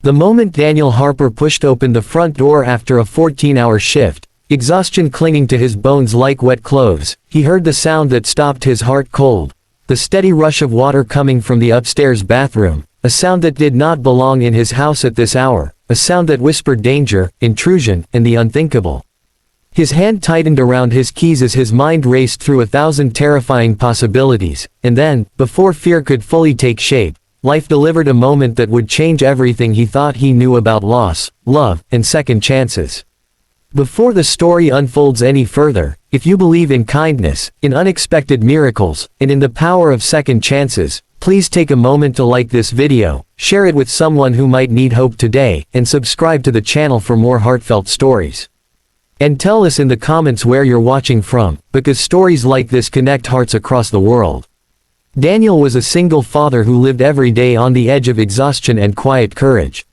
The moment Daniel Harper pushed open the front door after a 14-hour shift, exhaustion clinging to his bones like wet clothes, he heard the sound that stopped his heart cold. The steady rush of water coming from the upstairs bathroom, a sound that did not belong in his house at this hour, a sound that whispered danger, intrusion, and the unthinkable. His hand tightened around his keys as his mind raced through 1,000 terrifying possibilities, and then, before fear could fully take shape, life delivered a moment that would change everything he thought he knew about loss, love, and second chances. Before the story unfolds any further, if you believe in kindness, in unexpected miracles, and in the power of second chances, please take a moment to like this video, share it with someone who might need hope today, and subscribe to the channel for more heartfelt stories. And tell us in the comments where you're watching from, because stories like this connect hearts across the world. Daniel was a single father who lived every day on the edge of exhaustion and quiet courage.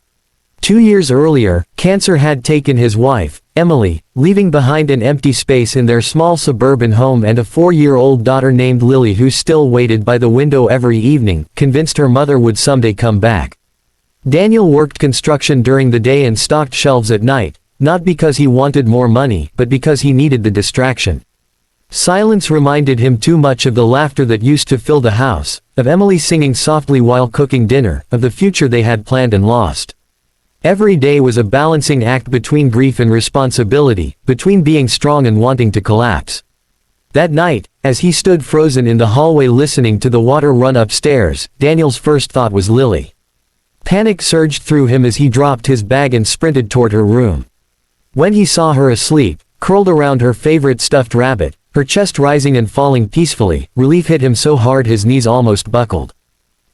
2 years earlier, cancer had taken his wife, Emily, leaving behind an empty space in their small suburban home and a 4-year-old daughter named Lily who still waited by the window every evening, convinced her mother would someday come back. Daniel worked construction during the day and stocked shelves at night, not because he wanted more money, but because he needed the distraction. Silence reminded him too much of the laughter that used to fill the house, of Emily singing softly while cooking dinner, of the future they had planned and lost. Every day was a balancing act between grief and responsibility, between being strong and wanting to collapse. That night, as he stood frozen in the hallway listening to the water run upstairs, Daniel's first thought was Lily. Panic surged through him as he dropped his bag and sprinted toward her room. When he saw her asleep, curled around her favorite stuffed rabbit, her chest rising and falling peacefully, relief hit him so hard his knees almost buckled.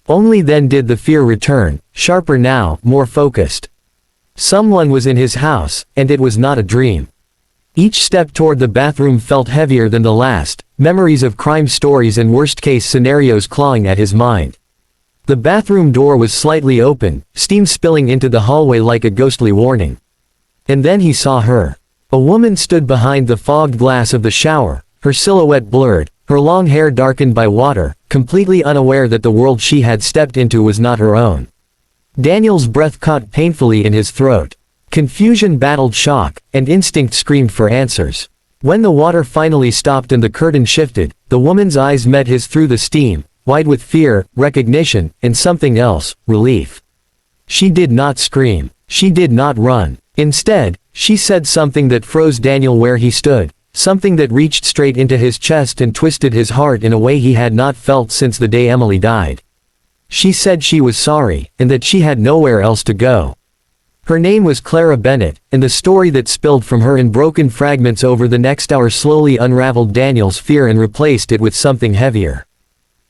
Only then did the fear return, sharper now, more focused. Someone was in his house, and it was not a dream. Each step toward the bathroom felt heavier than the last, memories of crime stories and worst-case scenarios clawing at his mind. The bathroom door was slightly open, steam spilling into the hallway like a ghostly warning. And then he saw her. A woman stood behind the fogged glass of the shower, her silhouette blurred, her long hair darkened by water, completely unaware that the world she had stepped into was not her own. Daniel's breath caught painfully in his throat. Confusion battled shock, and instinct screamed for answers. When the water finally stopped and the curtain shifted, the woman's eyes met his through the steam, wide with fear, recognition, and something else, relief. She did not scream. She did not run. Instead, she said something that froze Daniel where he stood, something that reached straight into his chest and twisted his heart in a way he had not felt since the day Emily died. She said she was sorry, and that she had nowhere else to go. Her name was Clara Bennett, and the story that spilled from her in broken fragments over the next hour slowly unraveled Daniel's fear and replaced it with something heavier.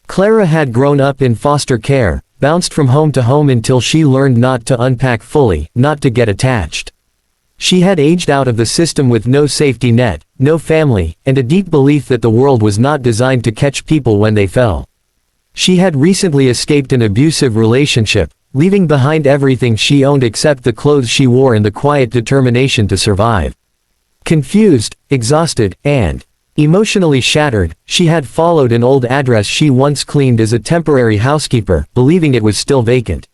Clara had grown up in foster care, bounced from home to home until she learned not to unpack fully, not to get attached. She had aged out of the system with no safety net, no family, and a deep belief that the world was not designed to catch people when they fell. She had recently escaped an abusive relationship, leaving behind everything she owned except the clothes she wore and the quiet determination to survive. Confused, exhausted, and emotionally shattered, she had followed an old address she once cleaned as a temporary housekeeper, believing it was still vacant.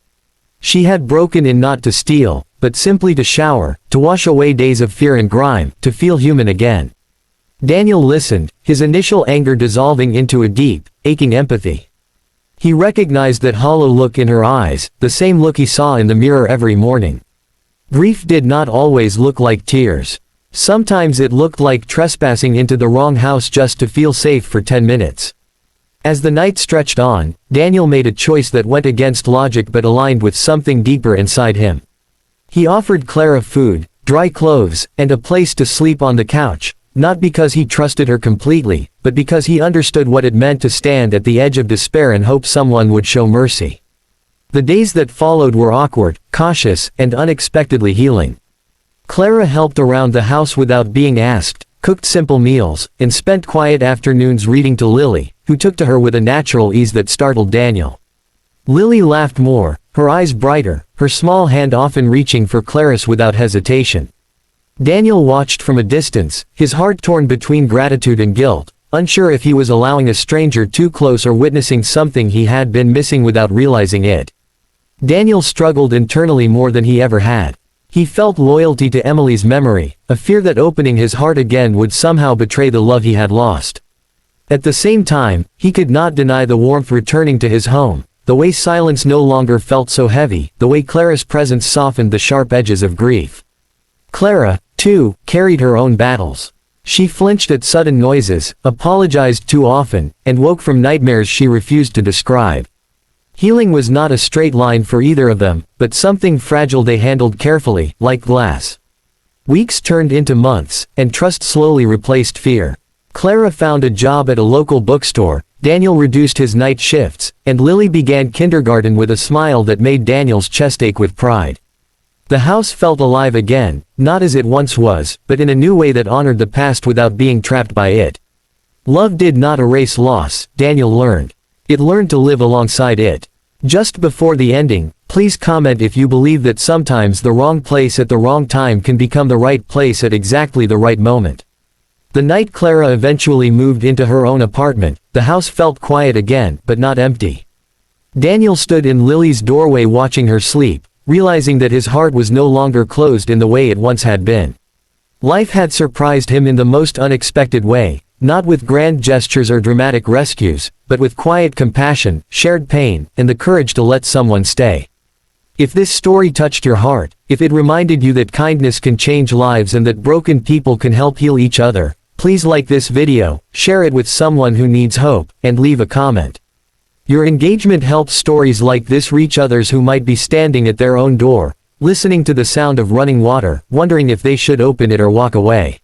She had broken in not to steal, but simply to shower, to wash away days of fear and grime, to feel human again. Daniel listened, his initial anger dissolving into a deep, aching empathy. He recognized that hollow look in her eyes, the same look he saw in the mirror every morning. Grief did not always look like tears. Sometimes it looked like trespassing into the wrong house just to feel safe for 10 minutes. As the night stretched on, Daniel made a choice that went against logic but aligned with something deeper inside him. He offered Clara food, dry clothes, and a place to sleep on the couch, not because he trusted her completely, but because he understood what it meant to stand at the edge of despair and hope someone would show mercy. The days that followed were awkward, cautious, and unexpectedly healing. Clara helped around the house without being asked, cooked simple meals, and spent quiet afternoons reading to Lily, who took to her with a natural ease that startled Daniel. Lily laughed more, her eyes brighter, her small hand often reaching for Clara's without hesitation. Daniel watched from a distance, his heart torn between gratitude and guilt, unsure if he was allowing a stranger too close or witnessing something he had been missing without realizing it. Daniel struggled internally more than he ever had. He felt loyalty to Emily's memory, a fear that opening his heart again would somehow betray the love he had lost. At the same time, he could not deny the warmth returning to his home, the way silence no longer felt so heavy, the way Clara's presence softened the sharp edges of grief. Clara, too, carried her own battles. She flinched at sudden noises, apologized too often, and woke from nightmares she refused to describe. Healing was not a straight line for either of them, but something fragile they handled carefully, like glass. Weeks turned into months, and trust slowly replaced fear. Clara found a job at a local bookstore, Daniel reduced his night shifts, and Lily began kindergarten with a smile that made Daniel's chest ache with pride. The house felt alive again, not as it once was, but in a new way that honored the past without being trapped by it. Love did not erase loss, Daniel learned. It learned to live alongside it. Just before the ending, please comment if you believe that sometimes the wrong place at the wrong time can become the right place at exactly the right moment. The night Clara eventually moved into her own apartment, the house felt quiet again, but not empty. Daniel stood in Lily's doorway watching her sleep, realizing that his heart was no longer closed in the way it once had been. Life had surprised him in the most unexpected way, not with grand gestures or dramatic rescues, but with quiet compassion, shared pain, and the courage to let someone stay. If this story touched your heart, if it reminded you that kindness can change lives and that broken people can help heal each other, please like this video, share it with someone who needs hope, and leave a comment. Your engagement helps stories like this reach others who might be standing at their own door, listening to the sound of running water, wondering if they should open it or walk away.